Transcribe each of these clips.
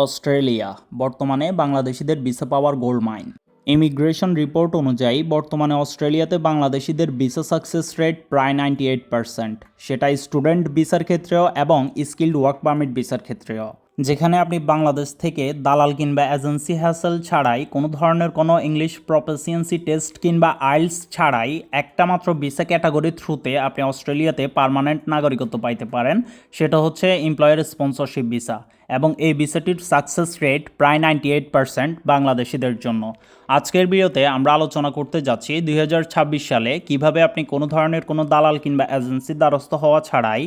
Australia বর্তমানে বাংলাদেশিদের visa পাওয়ার গোল্ডমাইন। Immigration report অনুযায়ী বর্তমানে অস্ট্রেলিয়াতে বাংলাদেশিদের ভিসা সাকসেস রেট প্রায় 98%, সেটা স্টুডেন্ট ভিসার ক্ষেত্রেও এবং স্কিল্ড ওয়ার্ক পারমিট ভিসার ক্ষেত্রেও। যেখানে আপনি বাংলাদেশ থেকে দালাল কিংবা এজেন্সি হ্যাসেল ছাড়াই কোনো ধরনের কোনো ইংলিশ প্রফিসিয়েন্সি টেস্ট কিংবা আইএলটিএস ছাড়াই একটা মাত্র ভিসা ক্যাটাগরির থ্রুতে আপনি অস্ট্রেলিয়াতে পার্মানেন্ট নাগরিকত্ব পাইতে পারেন, সেটা হচ্ছে এমপ্লয়ার স্পন্সরশিপ ভিসা। এবং এই ভিসাটির সাকসেস রেট প্রায় 98% বাংলাদেশিদের জন্য। আজকের ভিডিওতে আমরা আলোচনা করতে যাচ্ছি 2026 সালে কিভাবে আপনি কোনো ধরনের কোনো দালাল কিংবা এজেন্সির দ্বারস্থ হওয়া ছাড়াই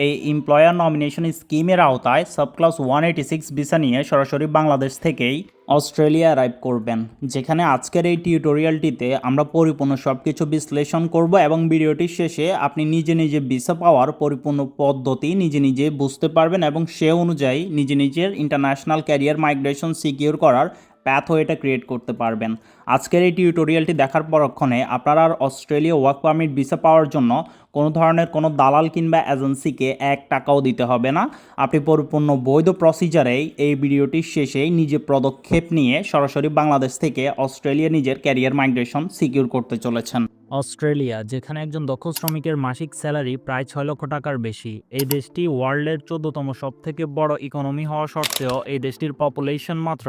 এই এমপ্লয়ার নমিনেশন স্কিমের আওতায় সাবক্লাস 186 ভিসা নিয়ে সরাসরি বাংলাদেশ থেকেই অস্ট্রেলিয়া অ্যারাইভ করবেন। যেখানে আজকের এই টিউটোরিয়ালটিতে আমরা পরিপূর্ণ সব কিছু বিশ্লেষণ করব এবং ভিডিওটির শেষে আপনি নিজে নিজে ভিসা পাওয়ার পরিপূর্ণ পদ্ধতি নিজে নিজে বুঝতে পারবেন এবং সে অনুযায়ী নিজের ইন্টারন্যাশনাল ক্যারিয়ার মাইগ্রেশন সিকিউর করার প্যাথওয়েটা ক্রিয়েট করতে পারবেন। আজকের এই টিউটোরিয়ালটি দেখার পরক্ষণে আপনারা আর অস্ট্রেলিয়া ওয়ার্ক পারমিট ভিসা পাওয়ার জন্য কোনো ধরনের কোনো দালাল কিংবা এজেন্সিকে 1 টাকাও দিতে হবে না। আপনি পরিপূর্ণ বৈধ প্রসিজারেই এই ভিডিওটির শেষেই নিজে পদক্ষেপ নিয়ে সরাসরি বাংলাদেশ থেকে অস্ট্রেলিয়া নিজের ক্যারিয়ার মাইগ্রেশন সিকিউর করতে চলেছেন। অস্ট্রেলিয়া, যেখানে একজন দক্ষ শ্রমিকের মাসিক স্যালারি প্রায় 6 লক্ষ টাকার বেশি। এই দেশটি ওয়ার্ল্ডের 14তম সবথেকে বড় ইকোনমি হওয়া সত্ত্বেও এই দেশটির পপুলেশন মাত্র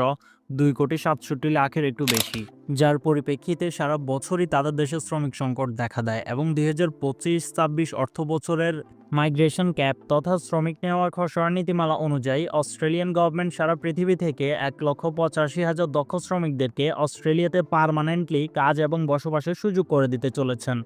2,67,00,000 একটু বেশি, যার পরিপ্রেক্ষিতে সারা বছরই তাদের দেশে শ্রমিক সংকট দেখা দেয় এবং 2025-26 অর্থ বছরের মাইগ্রেশন ক্যাপ তথা শ্রমিক নেওয়ার খসড়া নীতিমালা অনুযায়ী অস্ট্রেলিয়ান গভর্নমেন্ট সারা পৃথিবী থেকে 1,85,000 দক্ষ শ্রমিকদেরকে অস্ট্রেলিয়াতে পার্মানেন্টলি কাজ এবং বসবাসের সুযোগ করে দিতে চলেছেন।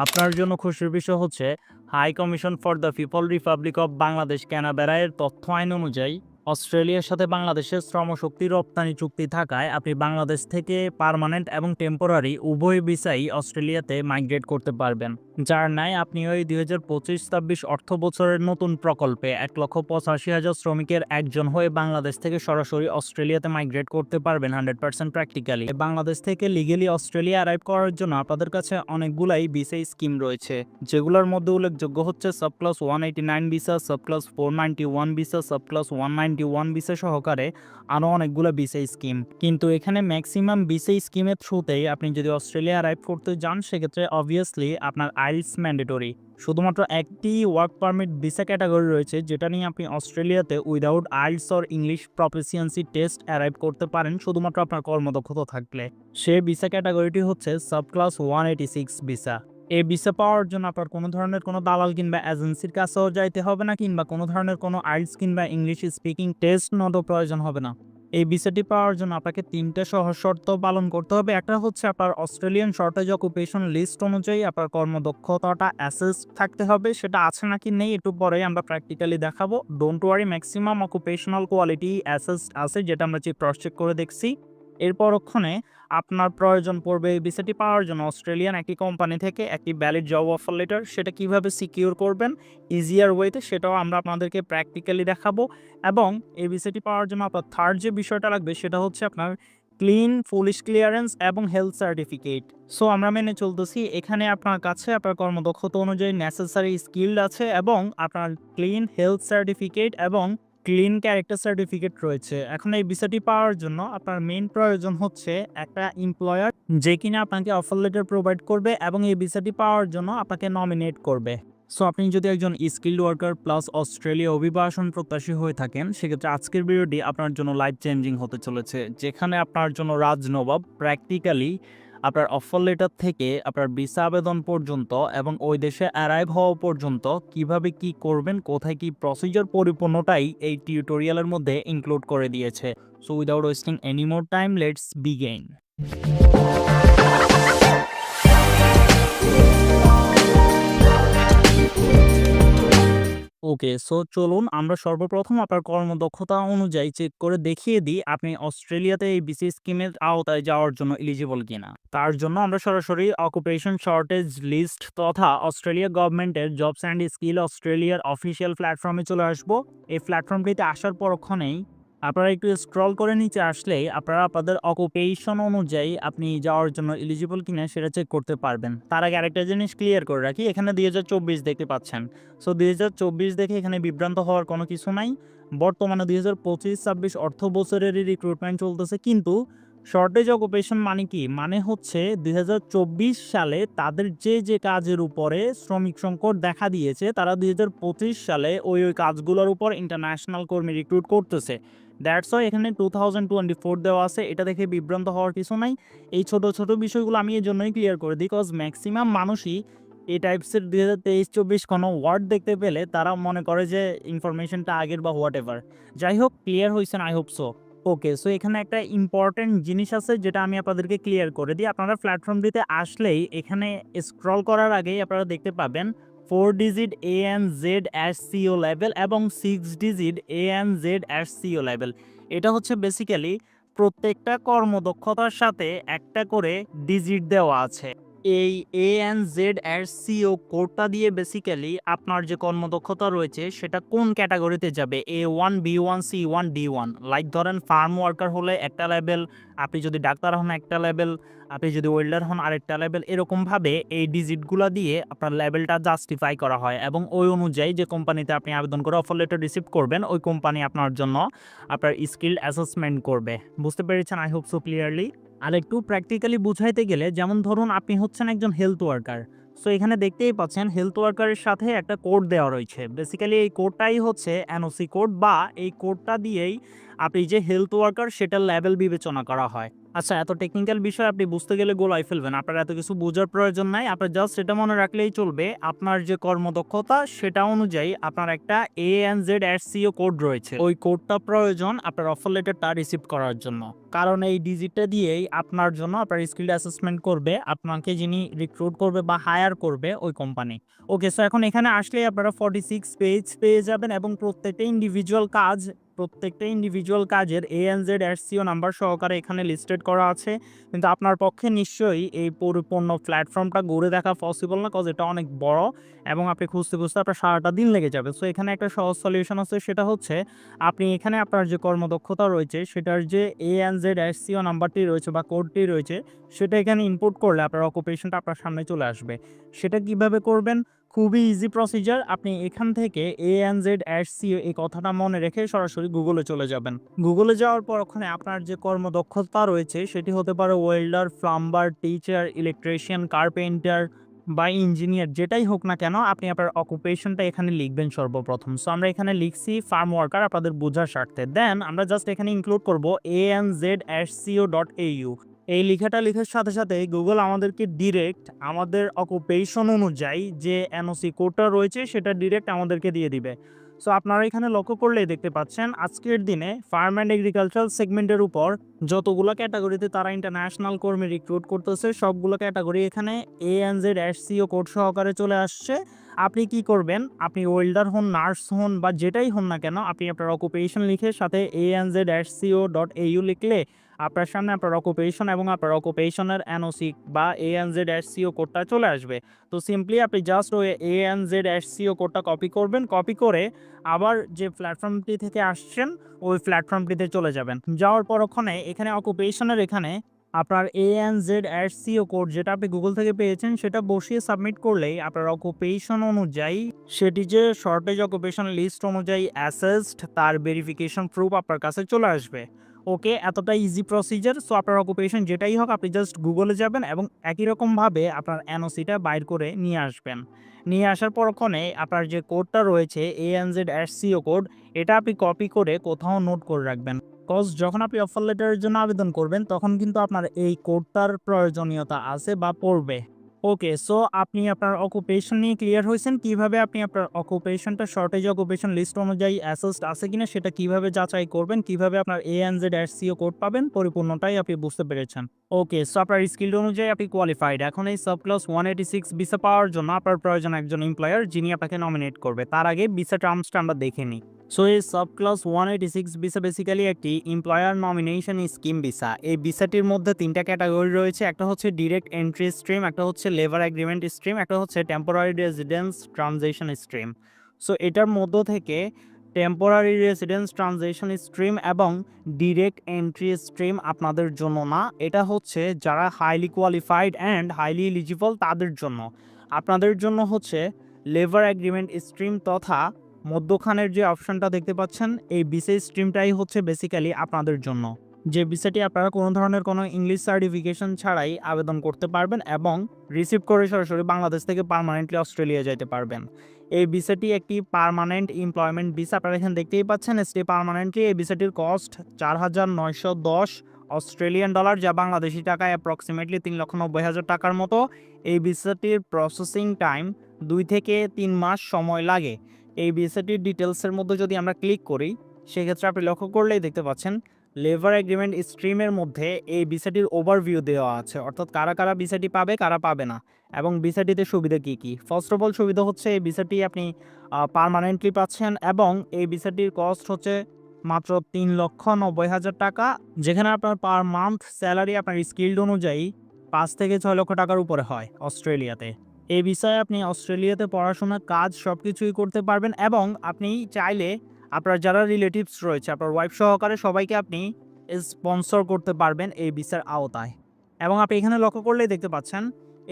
আপনার জন্য খুশির বিষয় হচ্ছে high commission for the people republic of Bangladesh ক্যানাবেরা-এর তথ্য আইন অনুযায়ী অস্ট্রেলিয়ার সাথে বাংলাদেশের শ্রমশক্তি রপ্তানি চুক্তি থাকায় আপনি বাংলাদেশ থেকে পার্মানেন্ট এবং টেম্পোরারি উভয় ভিসাই অস্ট্রেলিয়াতে মাইগ্রেট করতে পারবেন। যার ন্যায় আপনি ওই 2025-26 অর্থ বছরের নতুন প্রকল্পে 1,85,000 শ্রমিকের একজন হয়ে বাংলাদেশ থেকে সরাসরি অস্ট্রেলিয়াতে মাইগ্রেট করতে পারবেন 100% প্র্যাকটিক্যালি। বাংলাদেশ থেকে লিগেলি অস্ট্রেলিয়া অ্যারাইভ করার জন্য আপনাদের কাছে অনেকগুলাই ভিসা স্কিম রয়েছে, যেগুলোর মধ্যে উল্লেখযোগ্য হচ্ছে subclass 189 visa, subclass 491 visa, subclass 191 visa সহকারে আরও অনেকগুলো ভিসা স্কিম। কিন্তু এখানে ম্যাক্সিমাম ভিসা স্কিমের থ্রুতেই আপনি যদি অস্ট্রেলিয়া অ্যারাইভ করতে যান, সেক্ষেত্রে অবভিয়াসলি আপনার আইএলটিএস ম্যান্ডেটরি। শুধুমাত্র একটি ওয়ার্ক পারমিট ভিসা ক্যাটাগরি রয়েছে, যেটা নিয়ে আপনি অস্ট্রেলিয়াতে without IELTS or English proficiency test arrive করতে পারেন শুধুমাত্র আপনার কর্মদক্ষতা থাকলে। সে ভিসা ক্যাটাগরিটি হচ্ছে সাবক্লাস 186 ভিসা। এই ভিসা পাওয়ার জন্য আপনার কোনো ধরনের কোনো দালাল কিংবা এজেন্সির কাছেও যাইতে হবে না, কিংবা কোনো ধরনের কোনো আইএলটিএস কিংবা ইংলিশ স্পিকিং টেস্ট নটও প্রয়োজন হবে না। এই ভিসাটি পাওয়ার জন্য আপনাকে 3টে সহজ শর্ত পালন করতে হবে। একটা হচ্ছে আপনার অস্ট্রেলিয়ান শর্টেজ অকুপেশন লিস্ট অনুযায়ী আপনার কর্মদক্ষতাটা অ্যাসেস থাকতে হবে। সেটা আছে নাকি নেই একটু পরেই আমরা প্র্যাকটিক্যালি দেখাবো। Don't worry, maximum occupational quality assess আছে, যেটা আমরা ক্রস চেক করে দেখছি। এর পরক্ষণে আপনার প্রয়োজন পড়বে এই ভিসাটি পাওয়ার জন্য অস্ট্রেলিয়ান একটি কোম্পানি থেকে একটি ভ্যালিড জব অফার লেটার। সেটা কিভাবে সিকিউর করবেন ইজিয়ার ওয়েতে, সেটাও আমরা আপনাদেরকে প্র্যাকটিক্যালি দেখাবো। এবং এই ভিসাটি পাওয়ার জন্য আপনার থার্ড যে বিষয়টা লাগবে সেটা হচ্ছে আপনার ক্লিন পুলিশ ক্লিয়ারেন্স এবং হেলথ সার্টিফিকেট। সো আমরা মেনে চলতেছি এখানে আপনার কাছে আপনার কর্মদক্ষতা অনুযায়ী নেসেসারি স্কিল আছে এবং আপনার ক্লিন হেলথ সার্টিফিকেট এবং ক্লিন ক্যারেক্টার সার্টিফিকেট রয়েছে। এখন এই ভিসাটি পাওয়ার জন্য আপনার মেইন প্রয়োজন হচ্ছে একটা এমপ্লয়ার যে কিনা আপনাকে অফার লেটার প্রোভাইড করবে এবং এই ভিসাটি পাওয়ার জন্য আপনাকে নমিনেট করবে। সো আপনি যদি একজন স্কিল্ড ওয়ার্কার প্লাস অস্ট্রেলিয়া অভিবাসন প্রত্যাশী হয়ে থাকেন, সেক্ষেত্রে আজকের ভিডিওটি আপনার জন্য লাইফ চেঞ্জিং হতে চলেছে, যেখানে আপনার জন্য রাজনবাব প্র্যাকটিক্যালি আপনার অফার লেটার থেকে আপনার ভিসা আবেদন পর্যন্ত এবং ওই দেশে অ্যারাইভ হওয়া পর্যন্ত কিভাবে কি করবেন, কোথায় কি প্রসিজার, পরিপূর্ণটাই এই টিউটোরিয়ালের মধ্যে ইনক্লুড করে দিয়েছে। So without wasting any more time, let's begin. Okay, so চলুন আমরা সর্বপ্রথম আপনার কর্মদক্ষতা অনুযায়ী চেক করে দেখিয়ে দিই আপনি অস্ট্রেলিয়াতে এই ভিসা স্কিমের আওতায় যাওয়ার জন্য এলিজিবল কিনা। তার জন্য আমরা সরাসরি অকুপেশন শর্টেজ লিস্ট তথা অস্ট্রেলিয়া গভর্নমেন্টের জবস অ্যান্ড স্কিল অস্ট্রেলিয়ার অফিসিয়াল প্ল্যাটফর্মে চলে আসবো। এই প্ল্যাটফর্মটিতে আসার পরক্ষণেই আপনারা একটু স্ক্রল করে নিচে আসলেই আপনারা আপনাদের অকুপেশন অনুযায়ী আপনি যাওয়ার জন্য এলিজিবল কিনা সেটা চেক করতে পারবেন। তার আগে আরেকটা জিনিস ক্লিয়ার করে রাখি, এখানে 2024 দেখতে পাচ্ছেন। সো 2024 দেখে এখানে বিভ্রান্ত হওয়ার কোনো কিছু নাই। বর্তমানে 2025-26 অর্থ বছরেরই রিক্রুটমেন্ট চলতেছে, কিন্তু শর্টেজ অকুপেশন মানে কি? মানে হচ্ছে 2024 সালে তাদের যে কাজের উপরে শ্রমিক সংকট দেখা দিয়েছে, তারা 2025 সালে ওই কাজগুলোর উপর ইন্টারন্যাশনাল কর্মী রিক্রুট করতেছে। দ্যাটস ওয়াই এখানে 2024 দেওয়া আছে। এটা দেখে বিভ্রান্ত হওয়ার কিছু নাই। এই ছোট ছোট বিষয়গুলো আমি এই জন্যই ক্লিয়ার করে দিই, বিকজ ম্যাক্সিমাম মানুষই এই টাইপসের 2023-24 কোনো ওয়ার্ড দেখতে পেলে তারা মনে করে যে ইনফরমেশনটা আগের বা হোয়াট এভার। যাই হোক, ক্লিয়ার হয়েছেন, I hope so. Okay, so এখানে একটা ইম্পর্টেন্ট জিনিস আছে যেটা আমি আপনাদেরকে ক্লিয়ার করে দিই। আপনারা প্ল্যাটফর্মটিতে আসলেই এখানে স্ক্রল করার আগেই আপনারা দেখতে পাবেন 4 ডিজিট ANZ-CO লেভেল এবং 6 ডিজিট ANZ-CO লেভেল। এটা হচ্ছে বেসিক্যালি প্রত্যেকটা কর্মদক্ষতার সাথে একটা করে ডিজিট দেওয়া আছে। এই ANZ-CO কোডটা দিয়ে বেসিক্যালি আপনার যে কর্মদক্ষতা রয়েছে সেটা কোন ক্যাটাগরিতে যাবে, A1, B1, C1, D1। Like ধরেন ফার্ম ওয়ার্কার হলে একটা লেভেল, আপনি যদি ডাক্তার হন একটা লেভেল, আপনি যদি ওয়েল্ডার হন আরেকটা লেভেল। এরকমভাবে এই ডিজিটগুলো দিয়ে আপনার লেভেলটা জাস্টিফাই করা হয় এবং ওই অনুযায়ী যে কোম্পানিতে আপনি আবেদন করে অফার লেটার রিসিভ করবেন, ওই কোম্পানি আপনার জন্য আপনার স্কিল অ্যাসেসমেন্ট করবে। বুঝতে পেরেছেন? I hope so clearly. আর একটু প্র্যাকটিক্যালি বুঝাইতে গেলে, যেমন ধরুন আপনি হচ্ছেন একজন হেলথ ওয়ার্কার। সো এখানে দেখতেই পাচ্ছেন হেলথ ওয়ার্কারের সাথে একটা কোড দেওয়া রয়েছে। বেসিক্যালি এই কোডটাই হচ্ছে এনওসি কোড, বা এই কোডটা দিয়েই আপনি যে হেলথ ওয়ার্কার সেটার লেভেল বিবেচনা করা হয়। আচ্ছা, এত টেকনিক্যাল বিষয় আপনি বুঝতে গেলে গোলায় ফেলবেন। আপনার এত কিছু বোঝার প্রয়োজন নাই, আপনার জাস্ট এটা মনে রাখলেই চলবে। আপনার যে কর্মদক্ষতা সেটা অনুযায়ী আপনার একটা ANZ-CO কোড রয়েছে, ওই কোডটা প্রয়োজন আপনার অফার লেটারটা রিসিভ করার জন্য। কারণ এই ডিজিটটা দিয়েই আপনার জন্য আপনার স্কিল অ্যাসেসমেন্ট করবে, আপনাকে যিনি রিক্রুট করবে বা হায়ার করবে ওই কোম্পানি। ওকে, সো এখন এখানে আসলেই আপনারা 46 পেজ পেয়ে যাবেন এবং প্রত্যেকটা ইন্ডিভিজুয়াল কাজের ANZ-CO নাম্বার সহকারে এখানে লিস্টেড করা আছে। কিন্তু আপনার পক্ষে নিশ্চয়ই এই পরিপূর্ণ প্ল্যাটফর্মটা ঘুরে দেখা পসিবল না, কজ এটা অনেক বড় এবং আপনি খুঁজতে খুঁজতে আপনার সারাটা দিন লেগে যাবে। সো এখানে একটা সহজ সলিউশন আছে, সেটা হচ্ছে আপনি এখানে আপনার যে কর্মদক্ষতা রয়েছে সেটার যে ANZ-CO নাম্বারটি রয়েছে বা কোডটি রয়েছে সেটা এখানে ইনপুট করলে আপনার অকুপেশনটা আপনার সামনে চলে আসবে। সেটা কিভাবে করবেন? খুবই ইজি প্রসিজার। আপনি এখান থেকে ANZ-CO এই কথাটা মনে রেখে সরাসরি গুগলে চলে যাবেন। গুগলে যাওয়ার পর ওখানে আপনার যে কর্মদক্ষতা রয়েছে সেটি হতে পারে welder, plumber, teacher, electrician, carpenter বা ইঞ্জিনিয়ার, যেটাই হোক না কেন আপনি আপনার অকুপেশনটা এখানে লিখবেন সর্বপ্রথম। সো আমরা এখানে লিখছি ফার্ম ওয়ার্কার আপনাদের বোঝার স্বার্থে। দেন আমরা জাস্ট এখানে ইনক্লুড করব ANZ-CO.AU। এই লেখাটা লেখার সাথে সাথে গুগল আমাদেরকে ডিরেক্ট আমাদের অকুপেশন অনুযায়ী যে এনওসি কোডটা রয়েছে সেটা ডিরেক্ট আমাদেরকে দিয়ে দিবে। সো আপনারা এখানে লক্ষ্য করলেই দেখতে পাচ্ছেন আজকের দিনে ফার্ম অ্যান্ড এগ্রিকালচারাল সেগমেন্টের উপর যতগুলো ক্যাটাগরিতে তারা ইন্টারন্যাশনাল কর্মী রিক্রুট করতেছে সবগুলো ক্যাটাগরি এখানে ANZ-CO কোড সহকারে চলে আসছে। আপনি কি করবেন? আপনি ওয়েল্ডার হন, নার্স হন বা যেটাই হন না কেন, আপনি আপনার অকুপেশন লিখে সাথে ANZ-CO.AU লিখলে আপনার সামনে আপনার অকুপেশন এবং আপনার অকুপেশনের এনওসি বা ANZ-CO কোডটা চলে আসবে। তো সিম্পলি আপনি জাস্ট ওই ANZ-CO কোডটা কপি করবেন, কপি করে আবার যে প্ল্যাটফর্মটি থেকে আসছেন ওই প্ল্যাটফর্মটিতে চলে যাবেন। যাওয়ার পর ওখানে এখানে অকুপেশনের এখানে আপনার ANZ-CO কোড যেটা আপনি গুগল থেকে পেয়েছেন সেটা বসিয়ে সাবমিট করলেই আপনার অকুপেশন অনুযায়ী সেটি যে শর্টেজ অকুপেশন লিস্ট অনুযায়ী অ্যাসেসড তার ভেরিফিকেশন প্রুফ আপনার কাছে চলে আসবে। ওকে, এতটা ইজি প্রসিজার। সো আপনার অকুপেশন যেটাই হোক আপনি জাস্ট গুগলে যাবেন এবং একই রকমভাবে আপনার এনওসিটা বাইর করে নিয়ে আসবেন। নিয়ে আসার পরক্ষণে আপনার যে কোডটা রয়েছে ANZ-CO কোড, এটা আপনি কপি করে কোথাও নোট করে রাখবেন। কজ যখন আপনি অফার লেটারের জন্য আবেদন করবেন তখন কিন্তু আপনার এই কোডটার প্রয়োজনীয়তা আছে বা পড়বে। ওকে, সো আপনি আপনার অকুপেশন নিয়ে ক্লিয়ার হয়েছেন। কিভাবে আপনি আপনার অকুপেশনটা শর্টেজ অকুপেশন লিস্ট অনুযায়ী অ্যাসেসড আছে কিনা সেটা কিভাবে যাচাই করবেন, কিভাবে আপনার ANZ-CO কোড পাবেন, পরিপূর্ণটাই আপনি বুঝতে পেরেছেন। ওকে, সো আপনার স্কিল অনুযায়ী আপনি কোয়ালিফাইড। এখন এই সাব ক্লাস 186 ভিসা পাওয়ার জন্য আপনার প্রয়োজন একজন এমপ্লয়ার যিনি আপনাকে নমিনেট করবে। তার আগে ভিসা টার্মসটা আমরা দেখে নিই। সো এই সাব ক্লাস 186 ভিসা বেসিক্যালি একটি এমপ্লয়ার নমিনেশন স্কিম ভিসা। এই ভিসাটির মধ্যে 3টা ক্যাটাগরি রয়েছে। একটা হচ্ছে ডিরেক্ট এন্ট্রি স্ট্রিম, একটা হচ্ছে লেবার এগ্রিমেন্ট স্ট্রিম, একটা হচ্ছে temporary residence transition stream. So এটার মধ্য থেকে টেম্পোরারি রেসিডেন্স ট্রানজিশন স্ট্রিম এবং ডিরেক্ট এন্ট্রি স্ট্রিম আপনাদের জন্য না। এটা হচ্ছে যারা highly qualified and highly eligible তাদের জন্য। আপনাদের জন্য হচ্ছে লেবার এগ্রিমেন্ট স্ট্রিম তথা মধ্যখানের যে অপশনটা দেখতে পাচ্ছেন, এই ভিসা স্ট্রিমটাই হচ্ছে বেসিক্যালি আপনাদের জন্য, যে ভিসাটি আপনারা কোনো ধরনের কোনো ইংলিশ সার্টিফিকেশন ছাড়াই আবেদন করতে পারবেন এবং রিসিভ করে সরাসরি বাংলাদেশ থেকে পার্মানেন্টলি অস্ট্রেলিয়া যেতে পারবেন। এই ভিসাটি একটি পার্মানেন্ট এমপ্লয়মেন্ট ভিসা, আপনারা এখানে দেখতেই পাচ্ছেন স্টে পার্মানেন্টলি। এই ভিসাটির কস্ট 4,910 অস্ট্রেলিয়ান ডলার, যা বাংলাদেশি টাকায় অ্যাপ্রক্সিমেটলি 3,90,000 টাকার মতো। এই ভিসাটির প্রসেসিং টাইম 2 থেকে 3 মাস সময় লাগে। এই ভিসাটির ডিটেলসের মধ্যে যদি আমরা ক্লিক করি, সেক্ষেত্রে আপনি লক্ষ্য করলেই দেখতে পাচ্ছেন লেবার এগ্রিমেন্ট স্ট্রিমের মধ্যে এই ভিসাটির ওভারভিউ দেওয়া আছে, অর্থাৎ কারা কারা ভিসাটি পাবে, কারা পাবে না, এবং ভিসাটিতে সুবিধা কী কী। ফার্স্ট অফ অল সুবিধা হচ্ছে এই ভিসাটি আপনি পার্মানেন্টলি পাচ্ছেন এবং এই ভিসাটির কস্ট হচ্ছে মাত্র 3,90,000 টাকা, যেখানে আপনার পার মান্থ স্যালারি আপনার স্কিল্ড অনুযায়ী 5 থেকে 6 লক্ষ টাকার উপরে হয় অস্ট্রেলিয়াতে। এই বিষয়ে আপনি অস্ট্রেলিয়াতে পড়াশোনা, কাজ সব কিছুই করতে পারবেন এবং আপনি চাইলে আপনার যারা রিলেটিভস রয়েছে, আপনার ওয়াইফ সহকারে সবাইকে আপনি স্পন্সর করতে পারবেন এই ভিসার আওতায়। এবং আপনি এখানে লক্ষ্য করলেই দেখতে পাচ্ছেন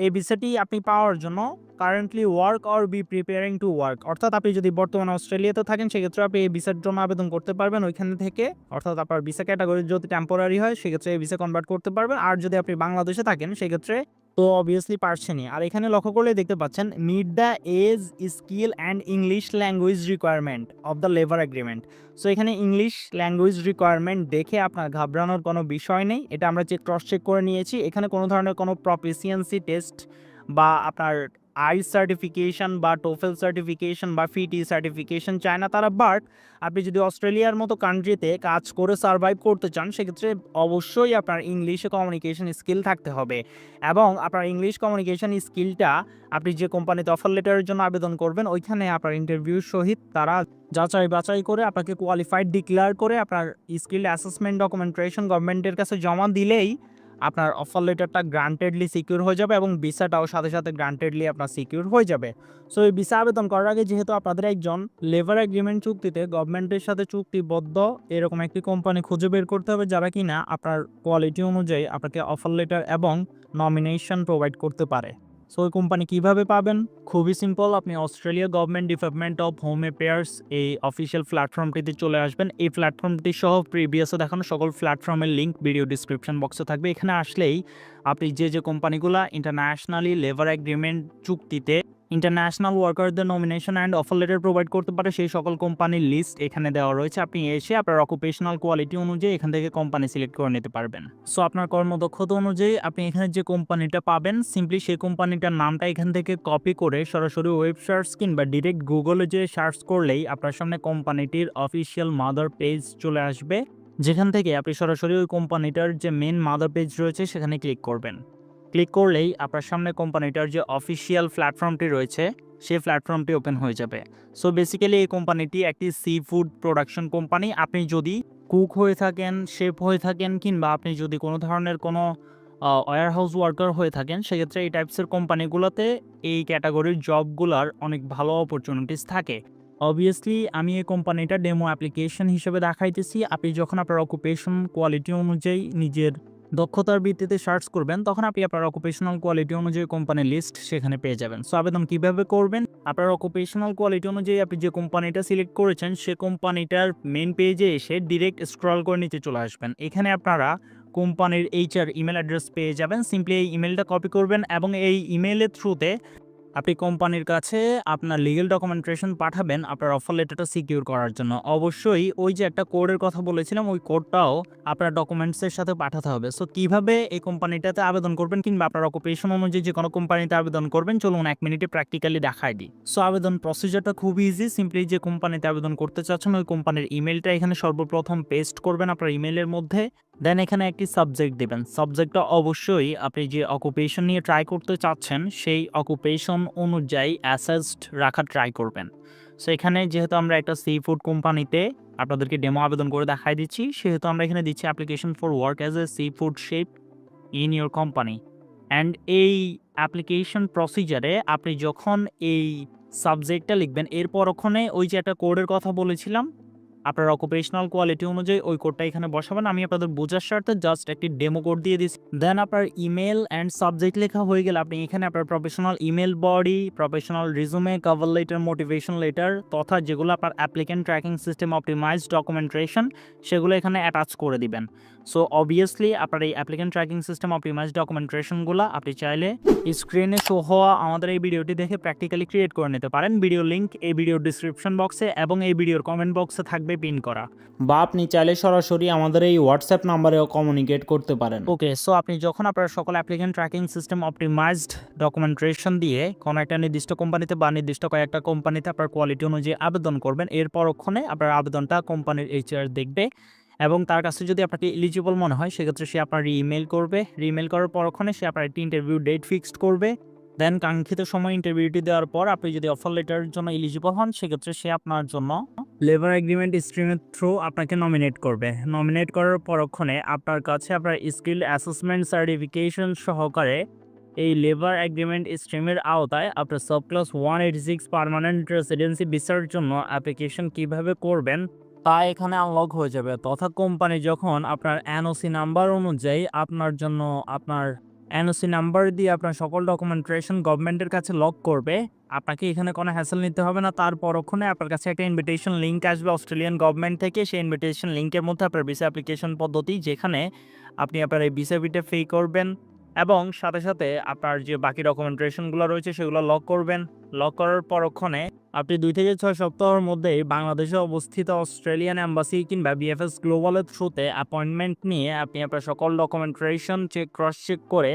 এই ভিসাটি আপনি পাওয়ার জন্য currently work or be preparing to work, অর্থাৎ আপনি যদি বর্তমানে অস্ট্রেলিয়াতে থাকেন সেক্ষেত্রে আপনি এই ভিসার জন্য আবেদন করতে পারবেন ওইখান থেকে, অর্থাৎ আপনার ভিসা ক্যাটাগরি যদি টেম্পোরারি হয় সেক্ষেত্রে এই ভিসা কনভার্ট করতে পারবেন, আর যদি আপনি বাংলাদেশে থাকেন সেক্ষেত্রে তো অবভিয়াসলি পারছেনই। আর এখানে লক্ষ্য করলে দেখতে পাচ্ছেন meet the age, skill and English language requirement of the labour agreement. So এখানে ইংলিশ ল্যাঙ্গুয়েজ রিকোয়ারমেন্ট দেখে আপনার ঘাবড়ানোর কোনো বিষয় নেই, এটা আমরা ক্রস চেক করে নিয়েছি। এখানে কোনো ধরনের কোনো প্রফিসিয়েন্সি টেস্ট বা আপনার আইস সার্টিফিকেশন বা টোফেল সার্টিফিকেশন বা ফিটি সার্টিফিকেশন চায় না তারা, বাট আপনি যদি অস্ট্রেলিয়ার মতো কান্ট্রিতে কাজ করে সার্ভাইভ করতে চান সেক্ষেত্রে অবশ্যই আপনার ইংলিশে কমিউনিকেশন স্কিল থাকতে হবে এবং আপনার ইংলিশ কমিউনিকেশন স্কিলটা আপনি যে কোম্পানিতে অফার লেটারের জন্য আবেদন করবেন ওইখানে আপনার ইন্টারভিউর সহিত তারা যাচাই বাছাই করে আপনাকে কোয়ালিফাইড ডিক্লেয়ার করে আপনার স্কিল অ্যাসেসমেন্ট ডকুমেন্টেশন গভর্নমেন্টের কাছে জমা দিলেই আপনার অফার লেটারটা গ্রান্টেডলি সিকিউর হয়ে যাবে এবং ভিসাটাও সাথে সাথে গ্রান্টেডলি আপনার সিকিউর হয়ে যাবে। সো এই ভিসা আবেদন করার আগে যেহেতু আপনাদের একজন লেবার এগ্রিমেন্ট চুক্তিতে গভর্নমেন্টের সাথে চুক্তিবদ্ধ এরকম একটি কোম্পানি খুঁজে বের করতে হবে যারা কিনা আপনার কোয়ালিটি অনুযায়ী আপনাকে অফার লেটার এবং নমিনেশন প্রোভাইড করতে পারে। সো ওই কোম্পানি কীভাবে পাবেন? খুবই সিম্পল, আপনি Australia government department of home affairs এই অফিসিয়াল প্ল্যাটফর্মটিতে চলে আসবেন। এই প্ল্যাটফর্মটি সহ প্রিভিয়াসে দেখানো সকল প্ল্যাটফর্মের লিঙ্ক ভিডিও ডিসক্রিপশন বক্সে থাকবে। এখানে আসলেই আপনি যে কোম্পানিগুলো ইন্টারন্যাশনালি লেবার এগ্রিমেন্ট চুক্তিতে ইন্টারন্যাশনাল ওয়ার্কারদের nomination and offer letter provide করতে পারে সেই সকল কোম্পানির লিস্ট এখানে দেওয়া রয়েছে। আপনি এসে আপনার অকুপেশনাল কোয়ালিটি অনুযায়ী এখান থেকে কোম্পানি সিলেক্ট করে নিতে পারবেন। সো আপনার কর্মদক্ষতা অনুযায়ী আপনি এখানে যে কোম্পানিটা পাবেন সিম্পলি সেই কোম্পানিটার নামটা এখান থেকে কপি করে সরাসরি ওয়েব সার্চ কিংবা ডিরেক্ট গুগলে যে সার্চ করলেই আপনার সামনে কোম্পানিটির অফিসিয়াল মাদার পেজ চলে আসবে, যেখান থেকে আপনি সরাসরি ওই কোম্পানিটার যে মেন মাদার পেজ রয়েছে সেখানে ক্লিক করবেন। ক্লিক করলেই আপনার সামনে কোম্পানিটার যে অফিসিয়াল প্ল্যাটফর্মটি রয়েছে সেই প্ল্যাটফর্মটি ওপেন হয়ে যাবে। সো বেসিক্যালি এই কোম্পানিটি একটি সি ফুড প্রোডাকশন কোম্পানি। আপনি যদি কুক হয়ে থাকেন, শেফ হয়ে থাকেন কিংবা আপনি যদি কোনো ধরনের কোনো ওয়্যার হাউস ওয়ার্কার হয়ে থাকেন সেক্ষেত্রে এই টাইপসের কোম্পানিগুলোতে এই ক্যাটাগরির জবগুলোর অনেক ভালো অপরচুনিটিস থাকে। অবভিয়াসলি আমি এই কোম্পানিটা ডেমো অ্যাপ্লিকেশন হিসেবে দেখাইতেছি। আপনি যখন আপনার অকুপেশন কোয়ালিটি অনুযায়ী নিজের দক্ষতার ভিত্তিতে সার্চ করবেন তখন আপনি আপনার অকুপেশনাল কোয়ালিটি অনুযায়ী কোম্পানির লিস্ট সেখানে পেয়ে যাবেন। সো আবেদন কীভাবে করবেন? আপনার অকুপেশনাল কোয়ালিটি অনুযায়ী আপনি যে কোম্পানিটা সিলেক্ট করেছেন সে কোম্পানিটার মেন পেজে এসে ডিরেক্ট স্ক্রল করে নিচে চলে আসবেন। এখানে আপনারা কোম্পানির HR ইমেল অ্যাড্রেস পেয়ে যাবেন। সিম্পলি এই ইমেলটা কপি করবেন এবং এই ইমেলের থ্রুতে আপনি কোম্পানির কাছে আপনার লিগ্যাল ডকুমেন্টেশন পাঠাবেন আপনার অফার লেটারটা সিকিউর করার জন্য। অবশ্যই ওই যে একটা কোডের কথা বলেছিলাম ওই কোডটাও আপনার ডকুমেন্টসের সাথে পাঠাতে হবে। সো কীভাবে এই কোম্পানিটাতে আবেদন করবেন কিংবা আপনার অকুপেশন অনুযায়ী যে কোনো কোম্পানিতে আবেদন করবেন চলুন 1 মিনিটে প্র্যাকটিক্যালি দেখাই দিই। সো আবেদন প্রসিজারটা খুব ইজি। সিম্পলি যে কোম্পানিতে আবেদন করতে চাচ্ছেন ওই কোম্পানির ইমেলটা এখানে সর্বপ্রথম পেস্ট করবেন আপনার ইমেলের মধ্যে, দেন এখানে একটি সাবজেক্ট দেবেন। সাবজেক্টটা অবশ্যই আপনি যে অকুপেশন নিয়ে ট্রাই করতে চাচ্ছেন সেই অকুপেশন অনুযায়ী অ্যাসেসড রাখা ট্রাই করবেন। সো এখানে যেহেতু আমরা একটা সি ফুড কোম্পানিতে আপনাদেরকে ডেমো আবেদন করে দেখাই দিচ্ছি সেহেতু আমরা এখানে দিচ্ছি application for work as A sea food chef in your company. And এই অ্যাপ্লিকেশন প্রসিজারে আপনি যখন এই সাবজেক্টটা লিখবেন এরপর ওখানে ওই যে একটা কোডের কথা বলেছিলাম আপনার অকুপেশনাল কোয়ালিটি অনুযায়ী ওই কোডটা এখানে বসাবেন। আমি আপনাদের বোঝার স্বার্থে জাস্ট একটি ডেমো কোড দিয়ে দিচ্ছি। দেন আপনার ইমেল অ্যান্ড সাবজেক্ট লেখা হয়ে গেলে আপনি এখানে আপনার professional email body, professional রিজুমে, cover letter, motivation letter তথা যেগুলো আপনার applicant tracking system optimised documentation সেগুলো এখানে অ্যাটাচ করে দিবেন। সো অবভিয়াসলি আপনার এই অ্যাপ্লিক্যান্ট ট্র্যাকিং সিস্টেম অপটিমাইজড ডকুমেন্টেশনগুলো আপনি চাইলে স্ক্রিনে শো হওয়া আমাদের এই ভিডিওটি দেখে প্র্যাকটিক্যালি ক্রিয়েট করে নিতে পারেন। ভিডিও লিঙ্ক এই ভিডিওর ডিসক্রিপশন বক্সে এবং এই ভিডিওর কমেন্ট বক্সে থাকবে পিন করা। বা আপনি চাইলে সরাসরি আমাদের এই হোয়াটসঅ্যাপ নাম্বারেও কমিউনিকেট করতে পারেন। ওকে, সো আপনি যখন আপনার সকল applicant tracking system optimised documentation দিয়ে কোনো একটা নির্দিষ্ট কোম্পানিতে বা নির্দিষ্ট কয়েকটা কোম্পানিতে আপনার কোয়ালিটি অনুযায়ী আবেদন করবেন, এর পরক্ষণে আপনার আবেদনটা কোম্পানির এইচআর দেখবে এবং তার কাছে যদি আপনাকে এলিজিবল মনে হয় সেক্ষেত্রে সে আপনার ইমেল করবে। ইমেল করার পরক্ষণে সে আপনার একটি ইন্টারভিউ ডেট ফিক্সড করবে। দেন কাঙ্ক্ষিত সময় ইন্টারভিউটি দেওয়ার পর আপনি যদি অফার লেটারের জন্য এলিজিবল হন সেক্ষেত্রে সে আপনার জন্য লেবার এগ্রিমেন্ট স্ট্রিমের থ্রু আপনাকে নমিনেট করবে। নমিনেট করার পরক্ষণে আপনার কাছে আপনার স্কিল অ্যাসেসমেন্ট সার্টিফিকেশন সহকারে এই লেবার এগ্রিমেন্ট স্ট্রিমের আওতায় আপনার সাব ক্লাস 186 পার্মানেন্ট রেসিডেন্সি ভিসার জন্য অ্যাপ্লিকেশন কিভাবে করবেন তা এখানে আনলক হয়ে যাবে। তথা কোম্পানি যখন আপনার এনওসি নাম্বার অনুযায়ী আপনার জন্য আপনার এনওসি নাম্বার দিয়ে আপনার সকল ডকুমেন্টেশন গভর্নমেন্টের কাছে লক করবে, আপনাকে এখানে কোনো হ্যাসেল নিতে হবে না। তার পরক্ষণে আপনার কাছে একটা ইনভিটেশন লিঙ্ক আসবে অস্ট্রেলিয়ান গভর্নমেন্ট থেকে। সেই ইনভিটেশন লিঙ্কের মধ্যে আপনার ভিসা অ্যাপ্লিকেশন পদ্ধতি, যেখানে আপনি আপনার এই ভিসা ফিটা পে করবেন এবং সাথে সাথে আপনার যে বাকি ডকুমেন্টেশনগুলো রয়েছে সেগুলো লক করবেন। লক করার পরক্ষণে আপনি 2 থেকে 6 সপ্তাহের মধ্যেই বাংলাদেশে অবস্থিত অস্ট্রেলিয়ান এম্বাসি কিংবা বিএফএস গ্লোবালের থ্রুতে অ্যাপয়েন্টমেন্ট নিয়ে আপনি আপনার সকল ডকুমেন্টেশন ক্রস চেক করে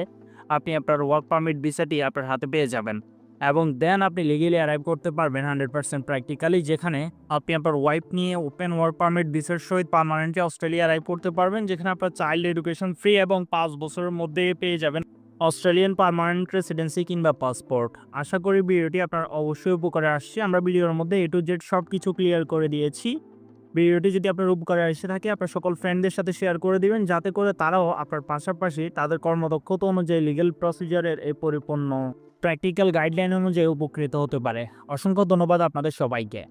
আপনি আপনার ওয়ার্ক পারমিট ভিসাটি আপনার হাতে পেয়ে যাবেন এবং দেন আপনি লিগেলি অ্যারাইভ করতে পারবেন 100% প্র্যাকটিক্যালি, যেখানে আপনি আপনার ওয়াইফ নিয়ে ওপেন ওয়ার্ক পারমিট ভিসার সহিত পার্মানেন্টলি অস্ট্রেলিয়া অ্যারাইভ করতে পারবেন, যেখানে আপনার চাইল্ড এডুকেশন ফ্রি এবং 5 বছরের মধ্যে পেয়ে যাবেন অস্ট্রেলিয়ান পার্মানেন্ট রেসিডেন্সি কিংবা পাসপোর্ট। আশা করি ভিডিওটি আপনার অবশ্যই উপকারে আসছে। আমরা ভিডিওর মধ্যে A to Z সব কিছু ক্লিয়ার করে দিয়েছি। ভিডিওটি যদি আপনার উপকারে এসে থাকে আপনার সকল ফ্রেন্ডদের সাথে শেয়ার করে দিবেন, যাতে করে তারাও আপনার পাশাপাশি তাদের কর্মদক্ষতা অনুযায়ী লিগ্যাল প্রসিজারের এই পরিপূর্ণ প্র্যাকটিক্যাল গাইডলাইন অনুযায়ী উপকৃত হতে পারে। অসংখ্য ধন্যবাদ আপনাদের সবাইকে।